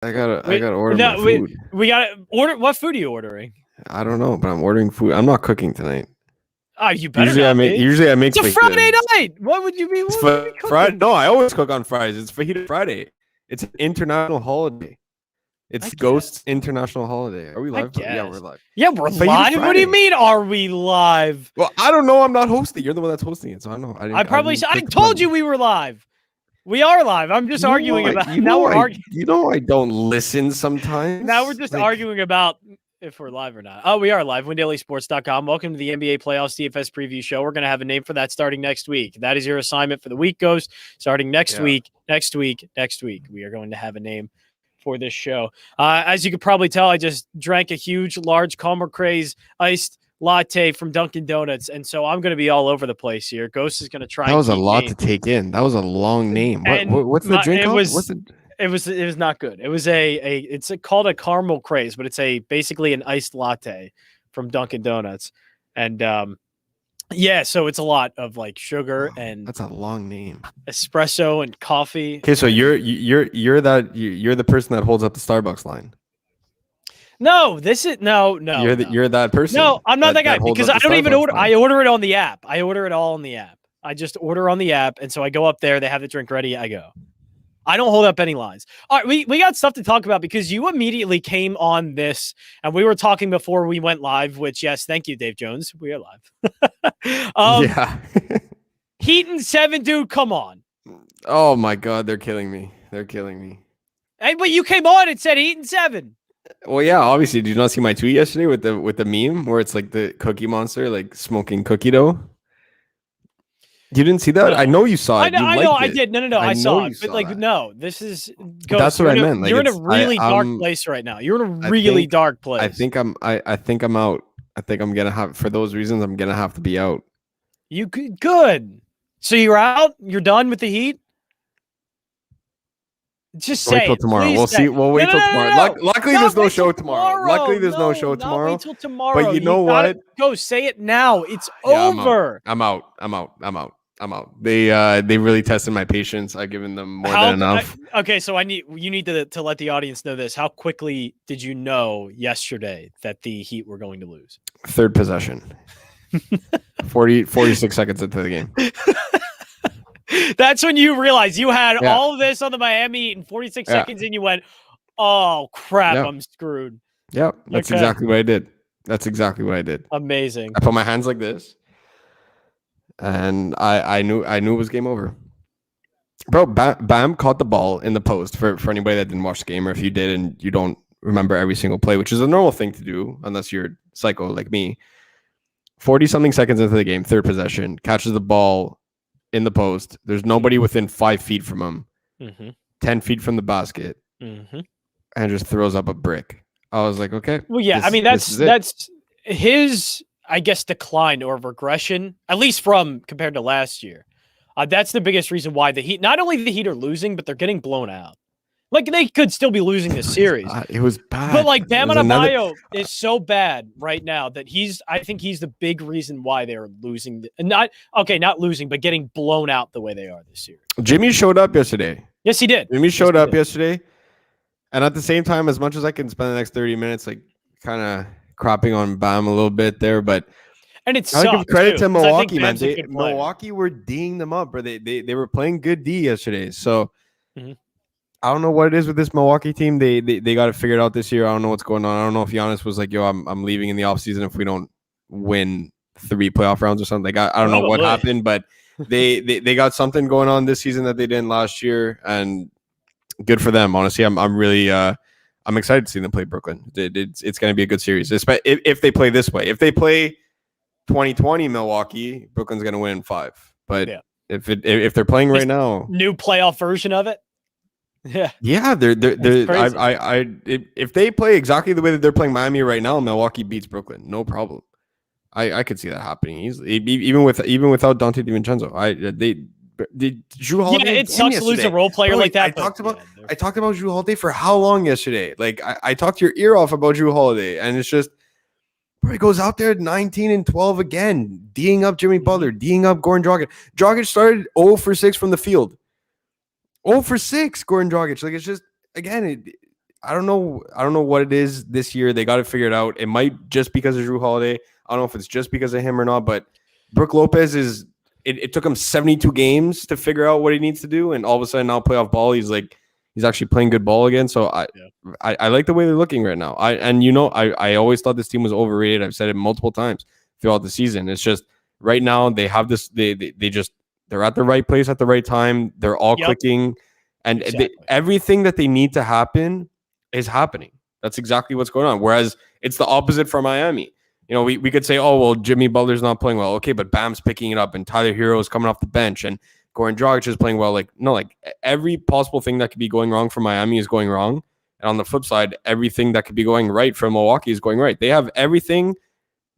I gotta order my No, food. we gotta order. What food are you ordering? I don't know, but I'm ordering food. I'm not cooking tonight. Oh, you better not be. Usually I make It's a fajita. Friday night. What would you be? It's What would you be Friday. cooking? No, I always cook on Fridays. It's Fajita Friday. It's an international holiday. I It's Ghost's guess. international holiday. Are we I live? Yeah, we're guess. live. Yeah, we're It's Fajita live. What do you Friday. mean? Are we live? Well, I don't know. I'm not hosting. You're the one that's hosting it, so I don't know. I told you we were live. We are live. I'm just arguing about. Now we're arguing. You know I don't listen sometimes. Now we're just arguing about if we're live or not. Oh, we are live. WinDailySports.com. Welcome to the NBA Playoffs DFS Preview Show. We're going to have a name for that starting next week. That is your assignment for the week, Ghost. Starting next week. We are going to have a name for this show. As you could probably tell, I just drank a huge, large Calmer Craze iced latte from Dunkin' Donuts, and so I'm going to be all over the place here. Ghost is going to try. That was a lot to take in. That was a long name. What's the drink called? It was not good. It was it's called a caramel craze, but it's basically an iced latte from Dunkin' Donuts, and yeah, so it's a lot of like sugar and that's a long name. Espresso and coffee. Okay, so you're the person that holds up the Starbucks line. No, no. You're that person. No, I'm not that guy because I don't even order. I order it on the app. I order it all on the app. I just order on the app, and so I go up there. They have the drink ready. I go. I don't hold up any lines. All right, we got stuff to talk about because you immediately came on this, and we were talking before we went live. Which, yes, thank you, Dave Jones. We are live. Yeah. Heat and 7, dude. Come on. Oh my God, they're killing me. Hey, but you came on and said Heat and 7. Well, yeah, obviously. Did you not see my tweet yesterday with the meme where it's like the Cookie Monster like smoking cookie dough? You didn't see that? No. I know you saw it. I know. I did. No. I saw it. But like, no, this is. Ghost. That's what I meant. You're in a really dark place right now. You're in a really dark place. I think I'm out. I think I'm gonna have, for those reasons, I'm gonna have to be out. You good? So you're out? You're done with the Heat? Just say wait till tomorrow. We'll see. We'll wait till tomorrow. Luckily, there's no show tomorrow. Luckily, there's no show tomorrow. Wait till tomorrow. But you know what? Go say it now. It's over. I'm out. They really tested my patience. I've given them more than enough. Okay, so you need to let the audience know this. How quickly did you know yesterday that the Heat were going to lose? Third possession. 46 seconds into the game. That's when you realized you had all of this on the Miami Heat in 46 seconds, and you went, "Oh crap, I'm screwed." Yeah, that's exactly what I did. Amazing. I put my hands like this, and I knew it was game over. Bro, Bam caught the ball in the post for anybody that didn't watch the game, or if you did and you don't remember every single play, which is a normal thing to do unless you're psycho like me. 40-something seconds into the game, third possession, catches the ball in the post. There's nobody within 5 feet from him, 10 feet from the basket, and just throws up a brick. I was like, okay. Well, yeah, I mean, that's his, I guess, decline or regression, at least from compared to last year. That's the biggest reason why the Heat, not only the Heat are losing, but they're getting blown out. Like, they could still be losing this series. It was bad. But, like, Bam Adebayo is so bad right now that I think he's the big reason why they're losing. Not losing, but getting blown out the way they are this series. Jimmy showed up yesterday. Yes, he did. Jimmy showed up yesterday. And at the same time, as much as I can spend the next 30 minutes, like, kind of cropping on Bam a little bit there, but and it's I give credit to Milwaukee, man. Milwaukee were D'ing them up, bro. They were playing good D yesterday. So I don't know what it is with this Milwaukee team. They got it figured out this year. I don't know what's going on. I don't know if Giannis was like, yo, I'm leaving in the offseason if we don't win 3 playoff rounds or something. Like, I don't know what happened, but they got something going on this season that they didn't last year, and good for them. Honestly, I'm really I'm excited to see them play Brooklyn. It's going to be a good series, if they play this way. If they play 2020 Milwaukee, Brooklyn's going to win in 5. But if they're playing right now, new playoff version of it. Yeah, they're if they play exactly the way that they're playing Miami right now, Milwaukee beats Brooklyn, no problem. I could see that happening easily, even without Dante DiVincenzo. Jrue Holiday. Yeah, it sucks to lose a role player like that. I talked about Jrue Holiday for how long yesterday? Like I talked your ear off about Jrue Holiday, and it's just, bro, he goes out there 19 and 12 again, D'ing up Jimmy Butler, D'ing up Goran Dragic. Dragic started 0 for 6 from the field. 0 for 6, Goran Dragic. Like, it's just, again, I don't know what it is this year. They got to figure it out. It might just because of Drew Holiday. I don't know if it's just because of him or not, but Brook Lopez is. It took him 72 games to figure out what he needs to do, and all of a sudden now playoff ball, he's actually playing good ball again. So I like the way they're looking right now. I always thought this team was overrated. I've said it multiple times throughout the season. It's just right now they have this. They're at the right place at the right time. They're all clicking, and everything that they need to happen is happening. That's exactly what's going on. Whereas it's the opposite for Miami. We could say, oh, well, Jimmy Butler's not playing well. Okay, but Bam's picking it up, and Tyler Hero is coming off the bench, and Goran Dragic is playing well. Every possible thing that could be going wrong for Miami is going wrong. And on the flip side, everything that could be going right for Milwaukee is going right. They have everything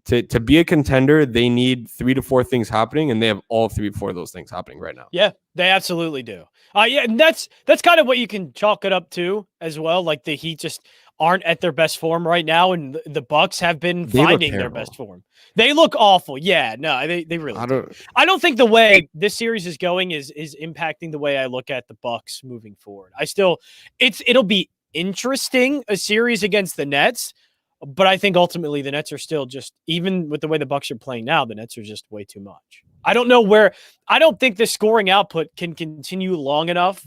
to be a contender. They need 3 to 4 things happening, and they have all 3 or 4 of those things happening right now. Yeah, they absolutely do. And that's kind of what you can chalk it up to as well. Like the Heat just aren't at their best form right now, and the Bucks have been finding their best form. They look awful. Yeah, no, they really do. I don't think the way this series is going is impacting the way I look at the Bucks moving forward. It'll be interesting, a series against the Nets, but I think ultimately the Nets are still just, even with the way the Bucks are playing now, the Nets are just way too much. I don't think the scoring output can continue long enough,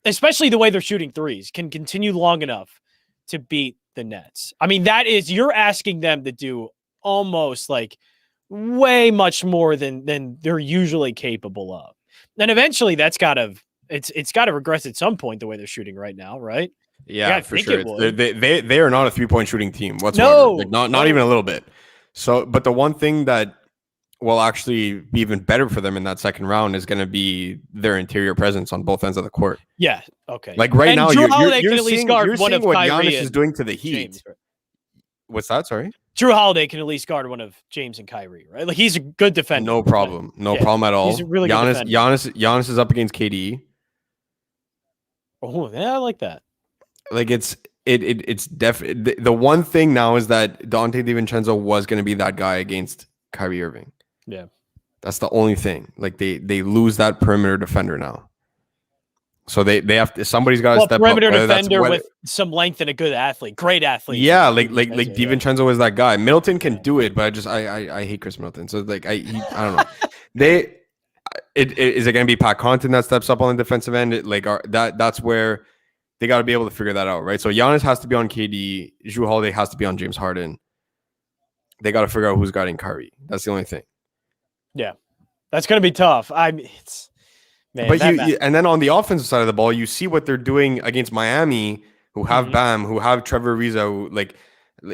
especially the way they're shooting threes, can continue long enough to beat the Nets. I mean, you're asking them to do almost way much more than they're usually capable of. And eventually it's got to regress at some point, the way they're shooting right now, right? Yeah, for sure. They are not a 3-point shooting team whatsoever. No, not even a little bit. So, but the one thing that will actually be even better for them in that second round is going to be their interior presence on both ends of the court. Yeah. Okay. Right now, you're seeing what Giannis is doing to the Heat. James, right? What's that? Sorry. Drew Holiday can at least guard one of James and Kyrie, right? He's a good defender. No problem. No problem at all. He's a really good defender. Giannis is up against KD. Oh, yeah, I like that. It's definitely the one thing now is that Dante DiVincenzo was going to be that guy against Kyrie Irving. Yeah, that's the only thing. They lose that perimeter defender now, so they have to. Somebody's got to step up. Perimeter defender with some length and a good athlete, great athlete. Yeah, like DiVincenzo is that guy. Middleton can do it, but I hate Chris Middleton. So I don't know. Is it going to be Pat Connaughton that steps up on the defensive end? That's where they got to be able to figure that out, right? So Giannis has to be on KD. Jrue Holiday has to be on James Harden. They got to figure out who's guarding Kyrie. That's the only thing. Yeah, that's going to be tough. And then on the offensive side of the ball, you see what they're doing against Miami, who have Bam, who have Trevor Ariza, who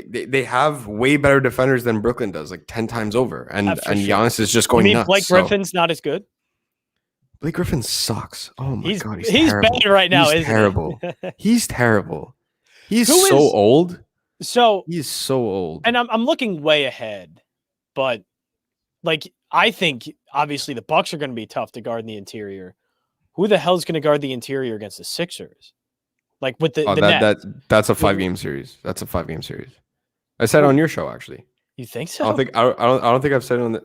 they have way better defenders than Brooklyn does, 10 times over. And Giannis is just going nuts. Blake Griffin's not as good? Blake Griffin sucks. Oh my God, he's terrible. Bad right now. He's terrible. He's terrible. He's so old. So he's so old. And I'm looking way ahead, but I think obviously the Bucks are going to be tough to guard in the interior. Who the hell is going to guard the interior against the Sixers? With the Nets? That's a 5-game series. That's a 5-game series. I said it on your show, actually. You think so? I don't think I've said it on the.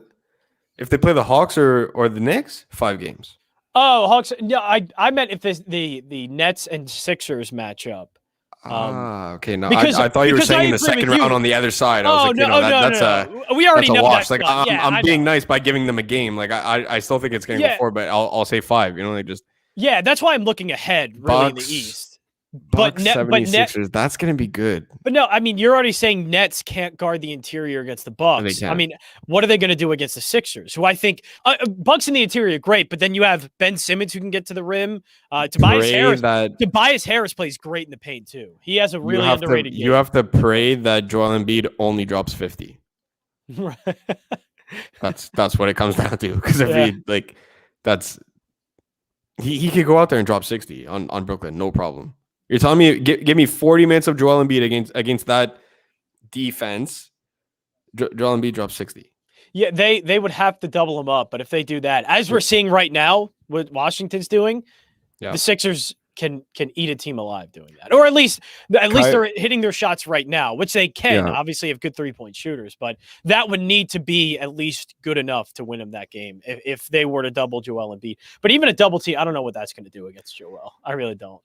If they play the Hawks or the Knicks, 5 games. Oh, Hawks. No, I meant if the Nets and Sixers match up. Okay. No, I thought you were saying in the second round on the other side. I was no. We already know wash. That. I'm being nice by giving them a game. I still think it's going to go 4, but I'll say 5. Yeah, that's why I'm looking ahead really in the East. Bucks, 76ers, that's going to be good. But no, I mean, you're already saying Nets can't guard the interior against the Bucks. I mean, what are they going to do against the Sixers, who I think Bucks in the interior, great, but then you have Ben Simmons who can get to the rim. Tobias Harris plays great in the paint too. He has a really underrated game. You have to pray that Joel Embiid only drops 50. Right. That's what it comes down to. Because he could go out there and drop 60 on Brooklyn, no problem. You're telling me give me 40 minutes of Joel Embiid against that defense. Joel Embiid drops 60. Yeah, they would have to double him up, but if they do that, as we're seeing right now, what Washington's doing, the Sixers can eat a team alive doing that, or at least they're hitting their shots right now, which they can. Obviously, have good 3-point shooters, but that would need to be at least good enough to win them that game if they were to double Joel Embiid. But even a double team, I don't know what that's going to do against Joel. I really don't.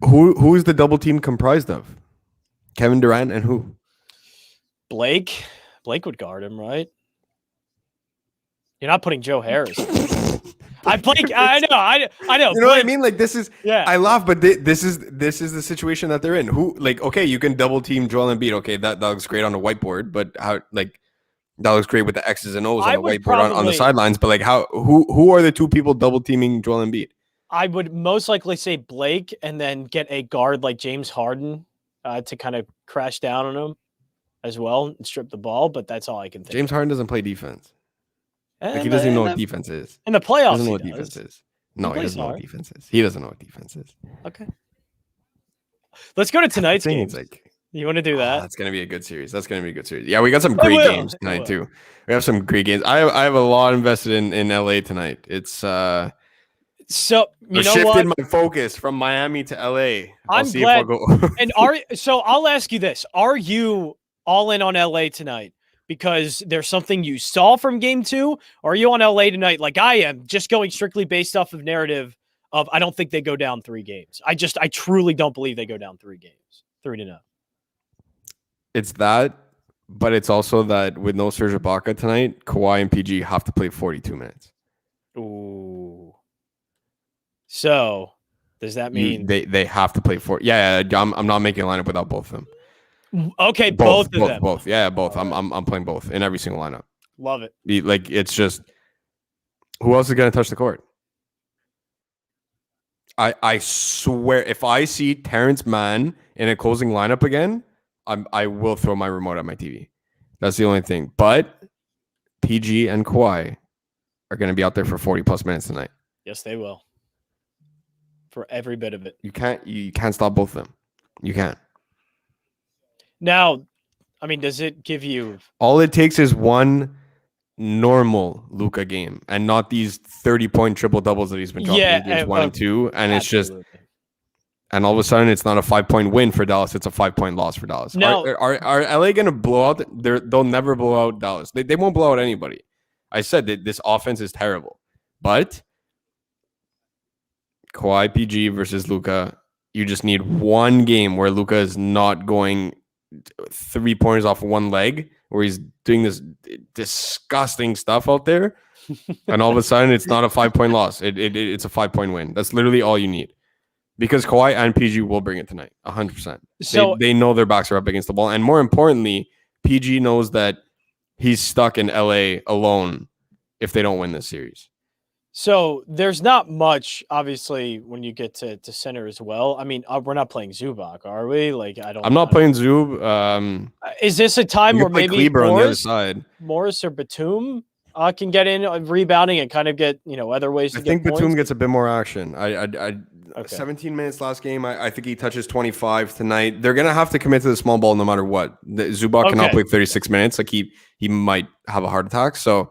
Who is the double team comprised of? Kevin Durant and who? Blake. Blake would guard him, right? You're not putting Joe Harris. I know. You know Blake, what I mean? Like this is. Yeah. I laugh, but this is the situation that they're in. Who like? Okay, you can double team Joel Embiid. Okay, that looks great on the whiteboard, but how like that looks great with the X's and O's on the whiteboard on the sidelines. But like, who are the two people double teaming Joel Embiid? I would most likely say Blake, and then get a guard like James Harden to kind of crash down on him as well and strip the ball. But that's all I can think. James Harden doesn't play defense. Like he doesn't even know what defense is. In the playoffs, he doesn't know what defense is. No, he doesn't know what defense is. He doesn't know what defense is. Okay. Let's go to tonight's game. Like, you want to do that? That's going to be a good series. Yeah, we got some great games tonight too. We have some great games. I have a lot invested in LA tonight. It's so you know shifted my focus from Miami to LA. I'm glad. And so I'll ask you this: are you all in on LA tonight because there's something you saw from game 2, or are you on LA tonight like I am, just going strictly based off of narrative of I don't think they go down 3 games. I truly don't believe they go down 3 games, 3-0. It's that, but it's also that with no Serge Ibaka tonight, Kawhi and PG have to play 42 minutes. Ooh. So does that mean they have to play 4? Yeah, I'm not making a lineup without both of them. Okay, both of them. Both. Yeah, both. I'm playing both in every single lineup. Love it. Like it's just who else is going to touch the court? I swear, if I see Terrence Mann in a closing lineup again, I will throw my remote at my TV. That's the only thing. But PG and Kawhi are going to be out there for 40 plus minutes tonight. Yes, they will. For every bit of it. You can't stop both of them. You can't. Now, I mean, does it give you... All it takes is one normal Luka game and not these 30-point triple-doubles that he's been dropping in games 1 and 2. And absolutely. It's just... And all of a sudden, it's not a 5-point win for Dallas. It's a 5-point loss for Dallas. No. Are LA going to blow out? They'll never blow out Dallas. They won't blow out anybody. I said that this offense is terrible. But Kawhi PG versus Luka, you just need one game where Luka is not going 3 pointers off one leg, where he's doing this disgusting stuff out there, and all of a sudden it's not a 5-point loss. It's a 5-point win. That's literally all you need, because Kawhi and PG will bring it tonight, 100%. So they know their backs are up against the wall, and more importantly, PG knows that he's stuck in LA alone if they don't win this series. So there's not much, obviously, when you get to center as well. I mean, we're not playing Zubac, are we? Like, I'm not playing Zub. Is this a time where maybe Kleber on the other side, Morris or Batum can get in rebounding and kind of get other ways to get points? I think Batum gets a bit more action. Okay. 17 minutes last game. I think he touches 25 tonight. They're gonna have to commit to the small ball no matter what. Zubac cannot play 36 minutes. Like he might have a heart attack. So.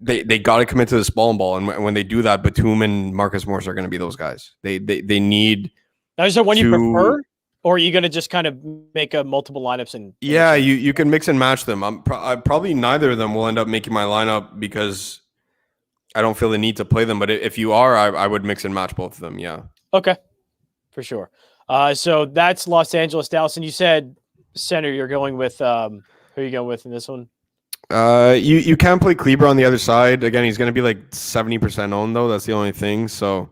They got to commit to the small ball, and when they do that, Batum and Marcus Morris are going to be those guys. They need. Now, is there one you prefer, or are you going to just kind of make a multiple lineups and? Yeah, you can mix and match them. I probably neither of them will end up making my lineup because I don't feel the need to play them. But if you are, I would mix and match both of them. Yeah. Okay, for sure. So that's Los Angeles, Dallas, and you said center. You're going with who are you going with in this one? You can't play Kleber on the other side. Again, he's going to be like 70% owned though. That's the only thing. So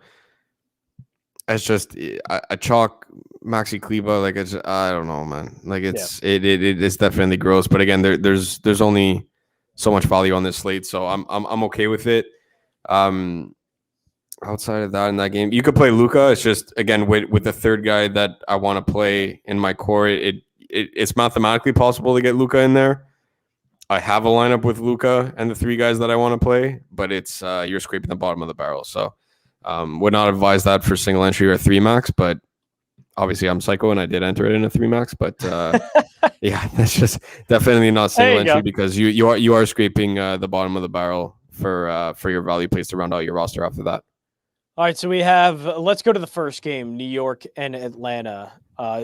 it's just a chalk Maxi Kleber. Like I don't know, man. Like it's definitely gross. But again, there's only so much value on this slate, so I'm okay with it. Outside of that, in that game, you could play Luka. It's just again with the third guy that I want to play in my core. It's mathematically possible to get Luka in there. I have a lineup with Luka and the 3 guys that I want to play, but it's you're scraping the bottom of the barrel. So would not advise that for single entry or 3 max, but obviously I'm psycho and I did enter it in a 3 max. But yeah, that's just definitely not single entry because you are scraping the bottom of the barrel for your value plays to round out your roster after that. All right, so we have let's go to the first game, New York and Atlanta.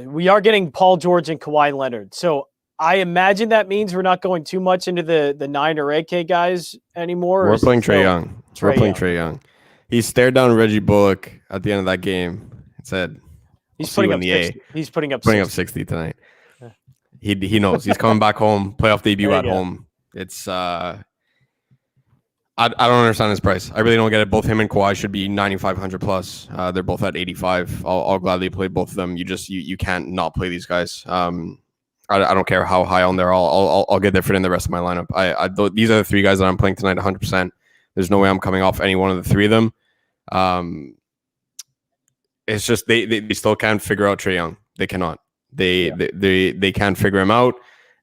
We are getting Paul George and Kawhi Leonard. So I imagine that means we're not going too much into the 9 or 8K guys anymore. We're playing Trae Young. We're playing Trae Young. He stared down Reggie Bullock at the end of that game. said he's putting up 60. He's putting up 60 tonight. He knows he's coming back home. Playoff debut at home. It's I don't understand his price. I really don't get it. Both him and Kawhi should be 9,500 plus. They're both at 85. I'll gladly play both of them. You can't not play these guys. I don't care how high on there. I'll get there for in the rest of my lineup. These are the three guys that I'm playing tonight 100%. There's no way I'm coming off any one of the three of them. It's just they still can't figure out Trae Young. They cannot. They can't figure him out.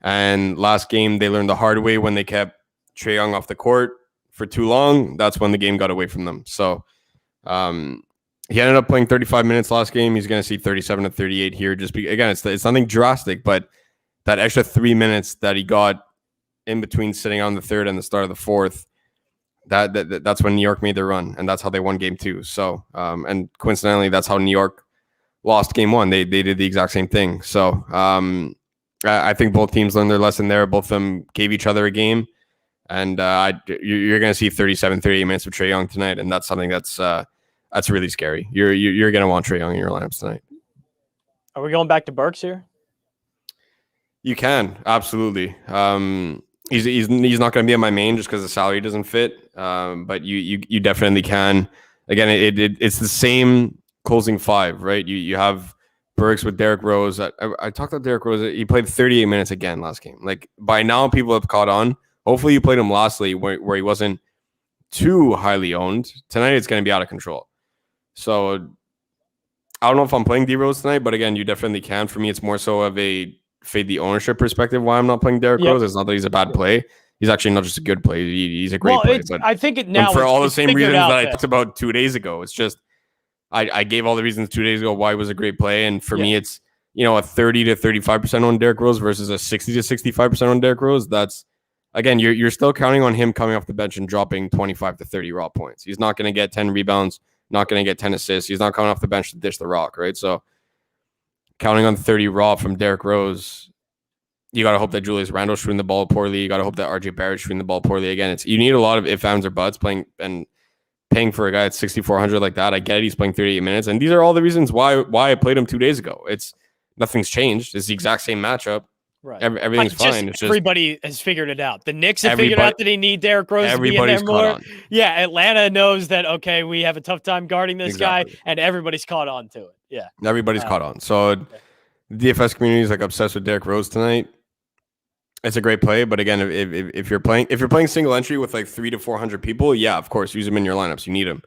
And last game they learned the hard way when they kept Trae Young off the court for too long. That's when the game got away from them. So he ended up playing 35 minutes last game. He's going to see 37 to 38 here. Again, it's nothing drastic, but that extra 3 minutes that he got in between sitting on the third and the start of the fourth, that's when New York made their run, and that's how they won game 2. So, and coincidentally, that's how New York lost game 1. They did the exact same thing. So, I think both teams learned their lesson there. Both of them gave each other a game, and you're going to see 37, 38 minutes of Trae Young tonight, and that's something that's really scary. You're going to want Trae Young in your lineups tonight. Are we going back to Burks here? You can, absolutely. He's not going to be on my main just because the salary doesn't fit. But you definitely can. Again, it's the same closing five, right? You have Burks with Derrick Rose. I talked about Derrick Rose. He played 38 minutes again last game. Like, by now, people have caught on. Hopefully, you played him lastly where he wasn't too highly owned. Tonight, it's going to be out of control. So I don't know if I'm playing D Rose tonight, but again, you definitely can. For me, it's more so of a fade the ownership perspective why I'm not playing Derrick Rose. It's not that he's a bad play. He's actually not just a good play. He's a great play. But I think it now for all the same reasons that I talked about 2 days ago. It's just I gave all the reasons 2 days ago why it was a great play, and for me, it's a 30 to 35% on Derrick Rose versus a 60 to 65% on Derrick Rose. That's again, you're still counting on him coming off the bench and dropping 25 to 30 raw points. He's not going to get 10 rebounds, not going to get 10 assists. He's not coming off the bench to dish the rock, right? So counting on 30 raw from Derrick Rose, you got to hope that Julius Randle's shooting the ball poorly. You got to hope that RJ Barrett's shooting the ball poorly. Again, you need a lot of ifs, ands, or buts playing and paying for a guy at 6,400 like that. I get it. He's playing 38 minutes. And these are all the reasons why I played him 2 days ago. Nothing's changed. It's the exact same matchup. Right. Everything's fine. It's just everybody has figured it out. The Knicks have figured out that they need Derrick Rose to be in there more. Yeah, Atlanta knows that, okay, we have a tough time guarding this guy, and everybody's caught on to it. Yeah. Everybody's caught on. So the DFS community is like obsessed with Derrick Rose tonight. It's a great play, but again, if you're playing single entry with like 300 to 400 people, yeah, of course, use him in your lineups. You need him,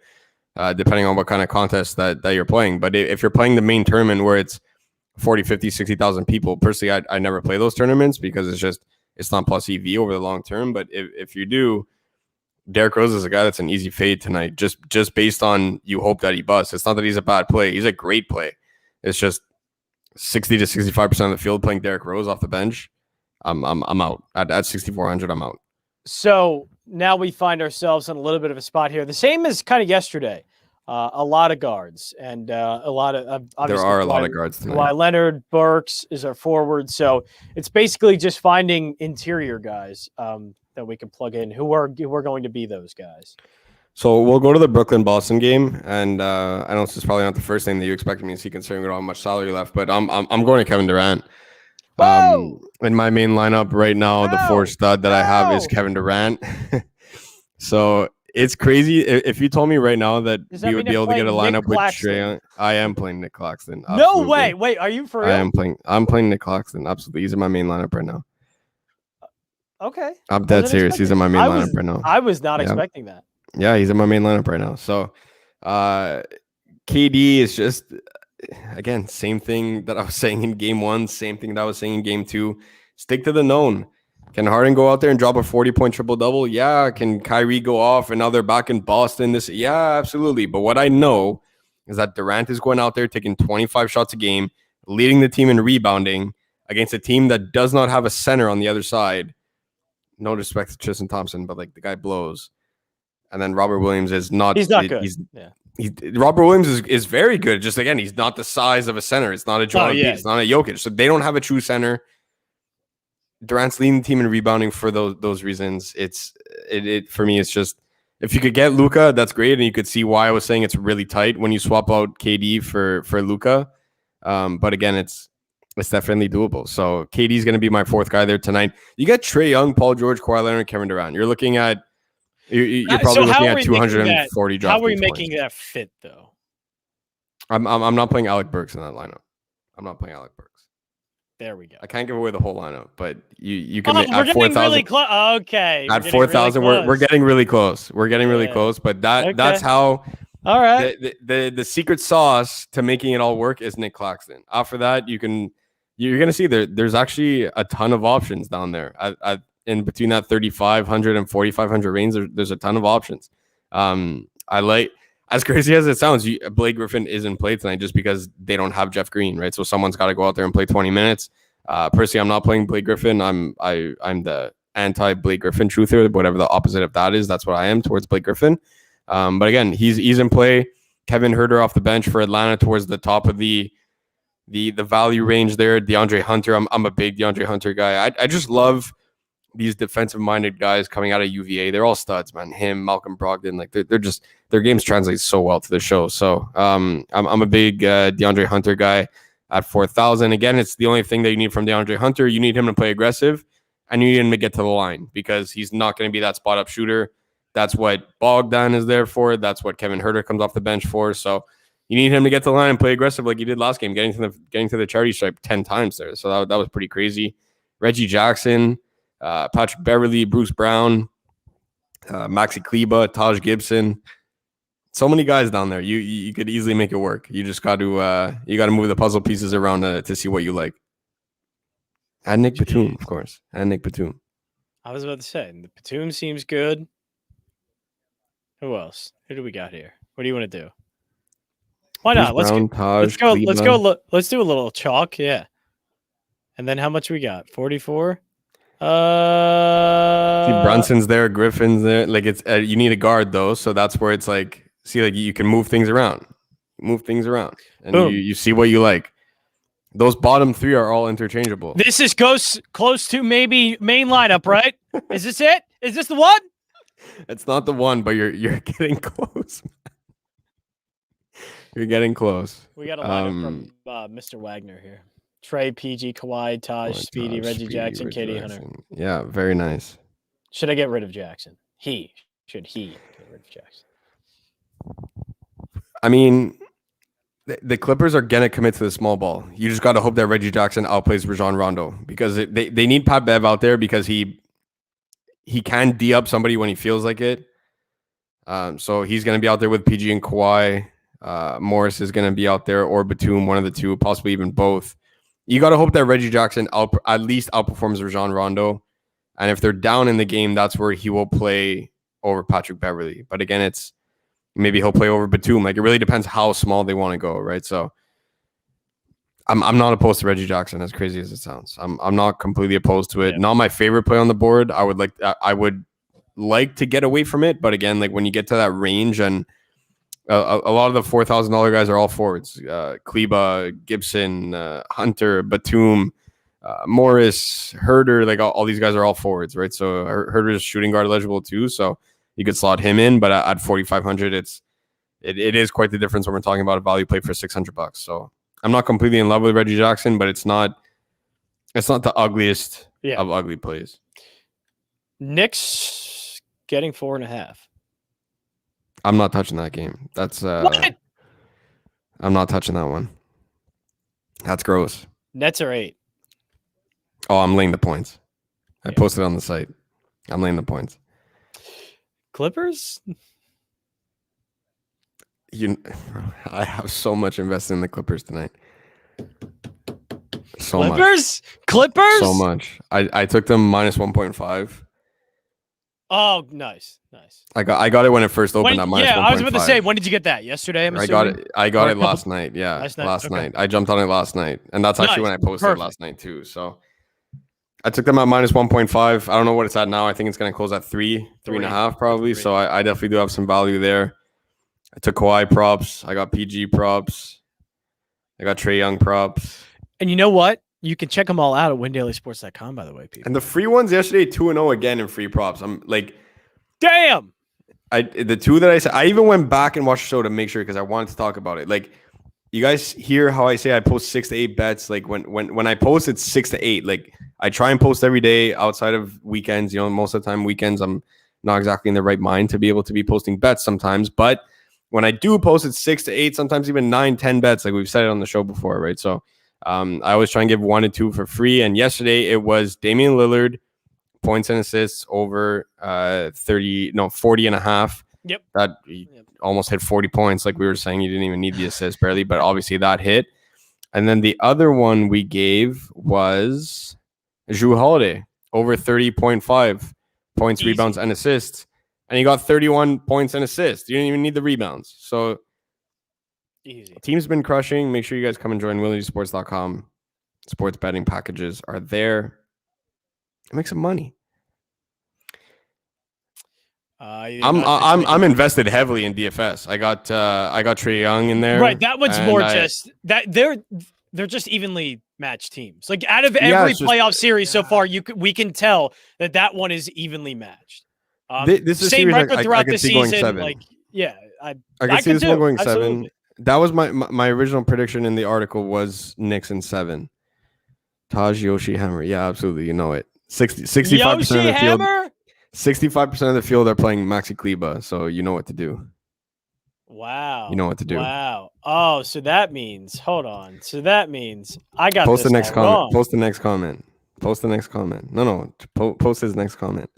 depending on what kind of contest that you're playing. But if you're playing the main tournament where it's 40, 50, 60,000 people, personally, I never play those tournaments because it's not plus EV over the long term. But if you do, Derrick Rose is a guy that's an easy fade tonight, just based on you hope that he busts. It's not that he's a bad play; he's a great play. It's just 60 to 65% of the field playing Derrick Rose off the bench. I'm out at 6,400. I'm out. So now we find ourselves in a little bit of a spot here. The same as kind of yesterday. A lot of guards and a lot of there are a lot of guards tonight. Kawhi Leonard, Burks is our forward. So it's basically just finding interior guys that we can plug in. Who are going to be those guys? So we'll go to the Brooklyn-Boston game, and I know this is probably not the first thing that you expected me to see, considering we don't have much salary left. But I'm going to Kevin Durant. In my main lineup right now, the 4 stud that I have is Kevin Durant. So it's crazy. If you told me right now that we would be able to get a lineup with Trae, I am playing Nick Claxton. Absolutely. No way. Wait, are you for real? I'm playing Nick Claxton. Absolutely. He's in my main lineup right now. Okay. I'm dead serious. He's in my main lineup right now. I was not expecting that. Yeah, he's in my main lineup right now. So KD is just, again, same thing that I was saying in game 1, same thing that I was saying in game 2. Stick to the known. Can Harden go out there and drop a 40-point triple-double? Yeah. Can Kyrie go off and now they're back in Boston? Yeah, absolutely. But what I know is that Durant is going out there taking 25 shots a game, leading the team in rebounding against a team that does not have a center on the other side. No disrespect to Tristan Thompson, but like the guy blows. And then Robert Williams is not. He's not good. Robert Williams is very good. Just again, he's not the size of a center. It's not a Joel Embiid. It's not a Jokic. So they don't have a true center. Durant's leading the team in rebounding for those reasons. It for me, it's just If you could get Luka, that's great, and you could see why I was saying it's really tight when you swap out KD for Luka. But again, it's definitely doable. So KD's going to be my fourth guy there tonight. You got Trae Young, Paul George, Kawhi Leonard, Kevin Durant. You're looking at you're probably looking at 240 drops. How are we making that fit though? I'm not playing Alec Burks in that lineup. I'm not playing Alec Burks. There we go. I can't give away the whole lineup, but you can make at 4,000. Really okay. At 4,000, we're getting really close. We're getting really close, but that's how. All right. The secret sauce to making it all work is Nick Claxton. After that, you're gonna see there's actually a ton of options down there. In between that 3,500 and 4,500 range, there's a ton of options. I like, as crazy as it sounds, Blake Griffin isn't played tonight just because they don't have Jeff Green, right? So someone's got to go out there and play 20 minutes. Personally, I'm not playing Blake Griffin. I'm the anti-Blake Griffin truther, whatever the opposite of that is. That's what I am towards Blake Griffin. But again, he's in play. Kevin Huerter off the bench for Atlanta towards the top of the value range there. DeAndre Hunter, I'm a big DeAndre Hunter guy. I just love these defensive-minded guys coming out of UVA. They're all studs, man. Him, Malcolm Brogdon, like they're just, their games translate so well to the show. So I'm a big DeAndre Hunter guy at 4,000. Again, it's the only thing that you need from DeAndre Hunter. You need him to play aggressive, and you need him to get to the line because he's not going to be that spot-up shooter. That's what Bogdan is there for. That's what Kevin Huerter comes off the bench for. So you need him to get to the line and play aggressive like he did last game, getting to the charity stripe 10 times there. So that was pretty crazy. Reggie Jackson, Patrick Beverley, Bruce Brown, Maxi Kleba, Taj Gibson. So many guys down there. You could easily make it work. You just got to move the puzzle pieces around to see what you like. And Nick Batum, of course. And Nick Batum. I was about to say the Batum seems good. Who else? Who do we got here? What do you want to do? Why not? Let's do a little chalk, yeah. And then how much we got? 44. See, Brunson's there, Griffin's there. Like it's you need a guard though, so that's where it's like, see, like you can move things around, and you see what you like. Those bottom three are all interchangeable. This is close to maybe main lineup, right? Is this it? Is this the one? It's not the one, but you're getting close. You're getting close. We got a lineup from Mr. Wagner here. Trey, PG, Kawhi, Taj, Speedy, Reggie Jackson, KD Hunter. Yeah, very nice. Should I get rid of Jackson? Should he get rid of Jackson? I mean, the Clippers are going to commit to the small ball. You just got to hope that Reggie Jackson outplays Rajon Rondo because they need Pat Bev out there because he can D up somebody when he feels like it. So he's going to be out there with PG and Kawhi. Morris is going to be out there, or Batum, one of the two, possibly even both. You got to hope that Reggie Jackson at least outperforms Rajon Rondo. And if they're down in the game, that's where he will play over Patrick Beverley. But again, it's maybe he'll play over Batum. Like it really depends how small they want to go, right? So I'm not opposed to Reggie Jackson, as crazy as it sounds. I'm not completely opposed to it. Yeah. Not my favorite play on the board. I would like to get away from it, but again, like when you get to that range and a lot of the $4,000 guys are all forwards. Kleba, Gibson, Hunter, Batum, Morris, Huerter, like all these guys are all forwards, right? So Huerter is shooting guard eligible too, so you could slot him in. But at 4,500, it is quite the difference when we're talking about a value play for $600. So I'm not completely in love with Reggie Jackson, but it's not the ugliest of ugly plays. Knicks getting 4.5. I'm not touching that game. That's what? I'm not touching that one. That's gross. Nets are 8. Oh, I'm laying the points. I posted on the site. I'm laying the points. Clippers? I have so much invested in the Clippers tonight. Clippers? So much. I took them minus 1.5. Oh, nice. I got it when it first opened at minus 1.5. I was about to say, when did you get that? Yesterday, I'm assuming? I got it last night. Yeah, last night. I jumped on it last night, and that's actually when I posted last night too. So I took them at minus 1.5. I don't know what it's at now. I think it's going to close at 3.5 probably. So I definitely do have some value there. I took Kawhi props. I got PG props. I got Trae Young props. And you know what? You can check them all out at WinDailySports.com, by the way, people. And the free ones yesterday, 2-0 again in free props. I'm like, damn. the two that I said, I even went back and watched the show to make sure because I wanted to talk about it. Like, you guys hear how I say I post 6 to 8 bets. Like when I post, it's 6 to 8. Like I try and post every day outside of weekends. You know, most of the time weekends I'm not exactly in the right mind to be able to be posting bets sometimes. But when I do post, it's 6 to 8, sometimes even 9, 10 bets. Like we've said it on the show before, right? So I always try and give 1 and 2 for free. And yesterday it was Damian Lillard points and assists over 40 and a half. Yep. That almost hit 40 points. Like we were saying, you didn't even need the assist barely, but obviously that hit. And then the other one we gave was Jrue Holiday over 30.5 points, Easy. Rebounds, and assists. And he got 31 points and assists. You didn't even need the rebounds. So easy. Team's been crushing. Make sure you guys come and join WillySports.com. Sports betting packages are there. Make some money. I'm invested heavily in DFS. I got Trae Young in there. Right, that one's more just that they're just evenly matched teams. Like out of every playoff series so far, we can tell that one is evenly matched. This is same record throughout the season. Like I can see this one going absolutely. 7. That was my original prediction in the article was Knicks in 7. Taj Yoshi Hammer, yeah, absolutely, you know it. 65% of the field. 65% of the field are playing Maxi Kleba, so you know what to do. Wow. You know what to do. Wow. Oh, so that means, hold on. So that means I got Post this the next comment. wrong. Post the next comment. Post the next comment. No. Post his next comment.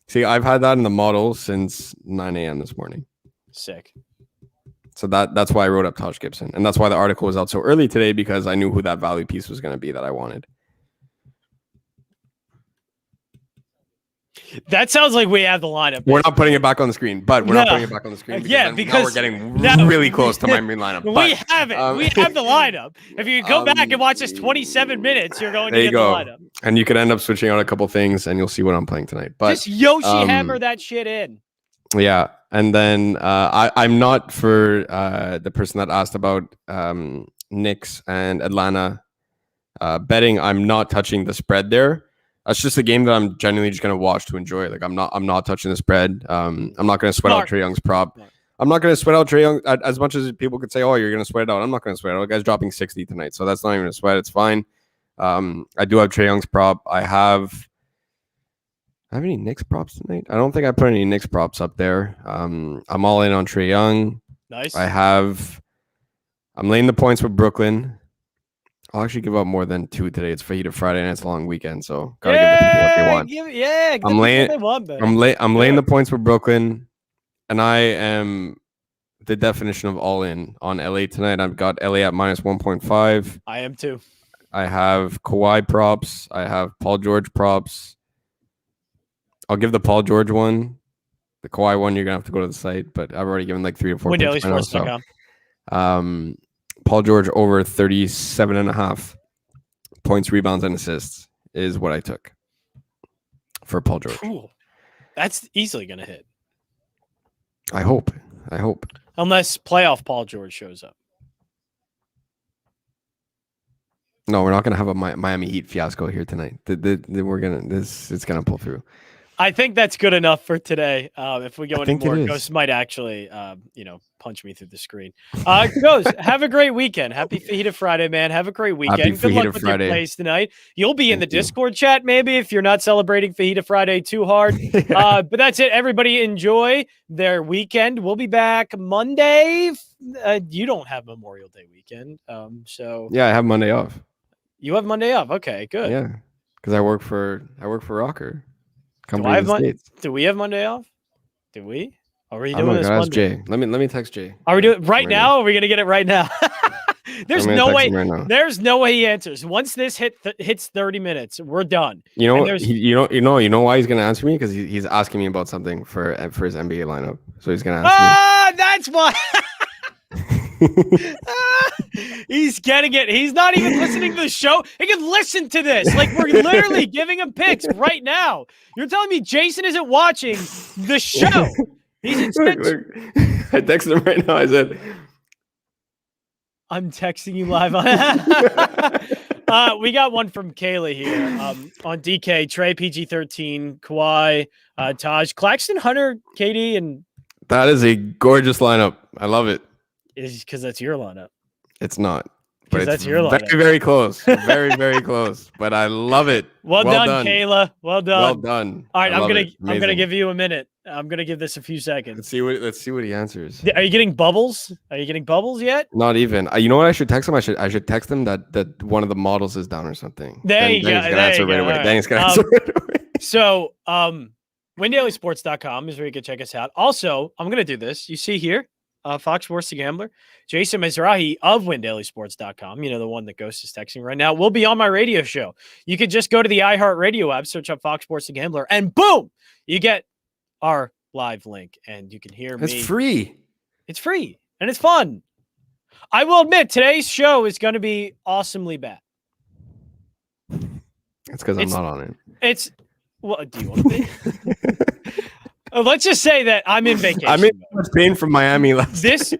See, I've had that in the model since 9 a.m. this morning. Sick. So that's why I wrote up Taj Gibson. And that's why the article was out so early today, because I knew who that value piece was going to be that I wanted. That sounds like we have the lineup. We're not putting it back on the screen, but we're not putting it back on the screen. Because now we're getting really close to my main lineup. But, we have it. We have the lineup. If you go back and watch this 27 minutes, you're going to get the lineup. And you could end up switching out a couple things, and you'll see what I'm playing tonight. But just Yoshi hammer that shit in. Yeah. And then I'm not for the person that asked about Knicks and Atlanta betting. I'm not touching the spread there. That's just a game that I'm genuinely just going to watch to enjoy. Like I'm not touching the spread. I'm not going to sweat out Trae Young's prop. I'm not going to sweat out Trae Young as much as people could say, oh, you're going to sweat it out. I'm not going to sweat it out. The guy's dropping 60 tonight, so that's not even a sweat. It's fine. I do have Trae Young's prop. I have any Knicks props tonight? I don't think I put any Knicks props up there. I'm all in on Trae Young. Nice. I'm laying the points with Brooklyn. I'll actually give up more than 2 today. It's Fajita Friday and it's a long weekend, so gotta give the people what they want. I'm laying the points with Brooklyn, and I am the definition of all in on LA tonight. I've got LA at minus 1.5. I am too. I have Kawhi props. I have Paul George props. I'll give the Paul George one. The Kawhi one, you're gonna have to go to the site, but I've already given like 3 or 4 picks right now, so, Paul George over 37.5 points, rebounds, and assists is what I took for Paul George. Cool. That's easily going to hit. I hope. Unless playoff Paul George shows up. No, we're not going to have a Miami Heat fiasco here tonight. It's going to pull through. I think that's good enough for today. If we go any more, Ghost might actually, punch me through the screen. Ghost, have a great weekend. Happy Fajita Friday, man. Have a great weekend. Happy Good luck with your plays tonight. You'll be in the Discord chat maybe if you're not celebrating Fajita Friday too hard. But that's it. Everybody enjoy their weekend. We'll be back Monday. You don't have Memorial Day weekend, so yeah, I have Monday off. You have Monday off. Okay, good. Yeah, because I work for Rocker. Do we have Monday off? Do we? Are we doing this Monday? Ask Jay. Let me text Jay. Are we doing it right now? Are we gonna get it right now? There's no way. Right, there's no way he answers. Once this hits 30 minutes, we're done. You know why he's gonna answer me? Because he's asking me about something for his NBA lineup. So he's gonna ask me. That's why. He's getting it. He's not even listening to the show. He can listen to this. Like, we're literally giving him picks right now. You're telling me Jason isn't watching the show? Look. I texted him right now. I said, I'm texting you live on. We got one from Kayla here on DK, Trey, PG-13, Kawhi, Taj, Claxton, Hunter, KD, and That is a gorgeous lineup. I love it. Is because that's your lineup. It's not. But that's it's your lineup. Very, very close. Very, very close. But I love it. Well done, Kayla. Well done. Well done. All right, I'm gonna give you a minute. I'm gonna give this a few seconds. Let's see what he answers. Are you getting bubbles? Are you getting bubbles yet? Not even. You know what I should text him? I should text him that one of the models is down or something. Then he's gonna answer right away. Then he's gonna answer right away. So WinDailySports.com is where you can check us out. Also, I'm gonna do this. You see here, Fox Sports the Gambler, Jason Mizrahi of WinDailySports.com, the one that Ghost is texting right now, will be on my radio show. You could just go to the iHeartRadio app, search up Fox Sports the Gambler, and boom, you get our live link, and you can hear me. It's free. It's free, and it's fun. I will admit, today's show is going to be awesomely bad. It's because I'm not on it. It's what do you want to be? Let's just say that I'm in vacation. I'm in Spain from Miami last. This show.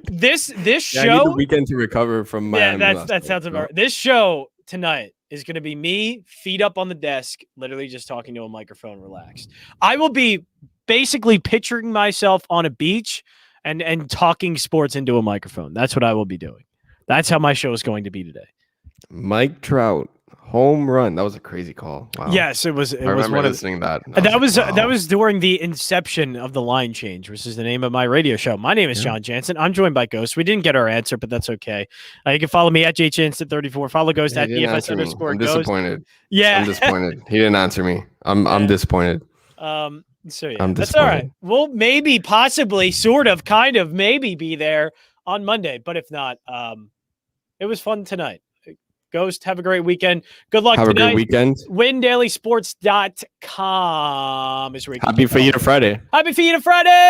I need the weekend to recover from Miami. Yeah, that sounds about right. This show tonight is going to be me, feet up on the desk, literally just talking to a microphone, relaxed. I will be basically picturing myself on a beach and talking sports into a microphone. That's what I will be doing. That's how my show is going to be today. Mike Trout. Home run. That was a crazy call. Wow. Yes, it was. I remember listening to that. That was during the inception of the line change, which is the name of my radio show. My name is Jon Jansen. I'm joined by Ghost. We didn't get our answer, but that's okay. You can follow me at JChanson34. Follow Ghost at DFS_Ghost. I'm disappointed. Yeah, I'm disappointed. He didn't answer me. I'm disappointed. So yeah, that's all right. We'll maybe, possibly, sort of, kind of, maybe be there on Monday, but if not, it was fun tonight. Ghost, have a great weekend. Good luck tonight. Have a great weekend. WinDailySports.com is where you can Happy Fajita Friday. Happy Fajita Friday.